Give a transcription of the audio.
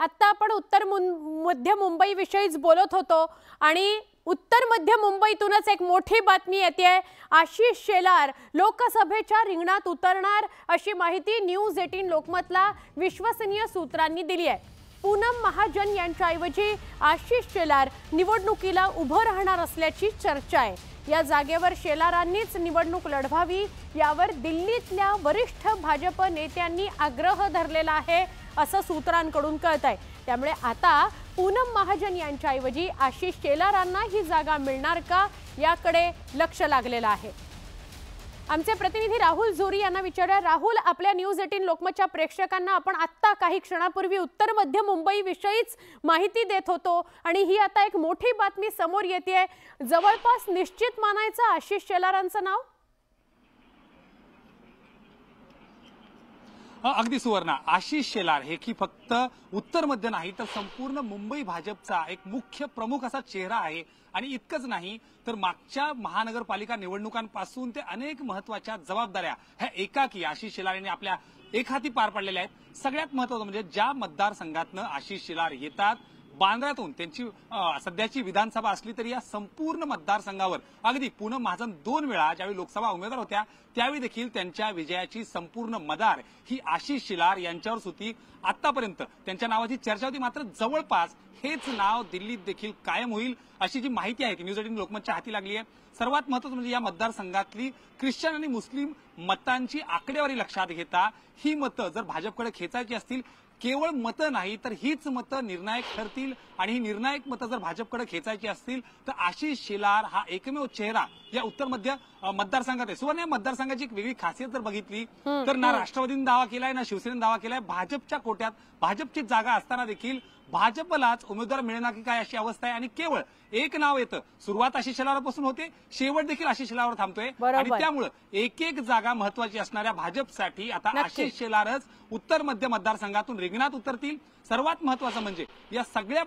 आता आपण मध्य मुंबई विषयीच बोलत होतो आणि उत्तर मध्य मुंबईतूनच एक मोठी बातमी येते। आशिष शेलार लोकसभेच्या रिंगणात उतरणार अशी माहिती न्यूज 18 लोकमतला विश्वसनीय सूत्रांनी दिली आहे। पूनम महाजन यांच्याऐवजी आशिष शेलार निवडणुकीला उभं राहणार असल्याची चर्चा आहे। या जागेवर शेलारांनीच निवडणूक लढवावी यावर दिल्लीतल्या वरिष्ठ भाजप नेत्यांनी आग्रह धरलेला आहे असं सूत्रांकडून कळतंय। त्यामुळे आता पूनम महाजन यांच्याऐवजी आशिष शेलारांना ही जागा मिळणार का याकडे लक्ष लागलेलं आहे। आमचे प्रतिनिधी राहुल जोरी यांना विचारूया। राहुल, आपल्या न्यूज 18 लोकमतच्या प्रेक्षकांना आपण आता काही क्षणापूर्वी उत्तर मध्य मुंबई विषयीच माहिती देत होतो आणि ही आता एक मोठी बातमी समोर येते। जवळपास निश्चित मानायचं आशिष शेलारांचं नाव? अगदी सुवर्णा, आशिष शेलार हे की फक्त उत्तर मध्य नाही तर संपूर्ण मुंबई भाजपचा एक मुख्य प्रमुख असा चेहरा आहे। आणि इतकंच नाही तर मागच्या महानगरपालिका निवडणुकांपासून ते अनेक महत्त्वाच्या जबाबदाऱ्या ह्या एकाकी आशिष शेलार यांनी आपल्या एकहाती पार पाडलेल्या आहेत। सगळ्यात महत्त्वाचं म्हणजे ज्या मतदारसंघातनं आशिष शेलार येतात, बांद्र्यातून त्यांची सध्याची विधानसभा असली तरी या संपूर्ण मतदारसंघावर अगदी पूनम महाजन 2 वेळा ज्यावेळी लोकसभा उमेदवार होत्या त्यावेळी देखील त्यांच्या विजयाची संपूर्ण मदार ही आशिष शेलार यांच्यावर होती। आतापर्यंत त्यांच्या नावाची चर्चा होती, मात्र जवळपास हेच नाव दिल्लीत देखील कायम होईल अशी जी माहिती आहे ती न्यूज 18 लोकमतच्या हाती लागली आहे। सर्वात महत्त्वाचं म्हणजे या मतदारसंघातली ख्रिश्चन आणि मुस्लिम मतांची आकडेवारी लक्षात घेता ही मतं जर भाजपकडे खेचायची असतील, केवळ मतं नाही तर हीच मतं निर्णायक ठरतील आणि ही निर्णायक मतं जर भाजपकडे खेचायची असतील तर आशिष शेलार हा एकमेव चेहरा या उत्तर मध्य मतदारसंघात आहे। सुवर्ण, या मतदारसंघाची एक वेगळी खासियत जर बघितली तर ना राष्ट्रवादीने दावा केलाय ना शिवसेनेने दावा केलाय। भाजपच्या कोट्यात भाजपची जागा असताना देखील भाजपलाच उमेदवार मिळणार की काय अशी अवस्था आहे आणि केवळ एक नाव येतं। सुरुवात आशिष शेलारपासून होते, शेवट देखील आशिष शेलारवर थांबतोय आणि त्यामुळे एक एक जागा महत्त्वाची असणाऱ्या भाजपसाठी आता आशिष शेलारच उत्तर मध्य मतदारसंघातून रिंगणात उतरतील। सर्वात महत्त्वाचं म्हणजे या सगळ्या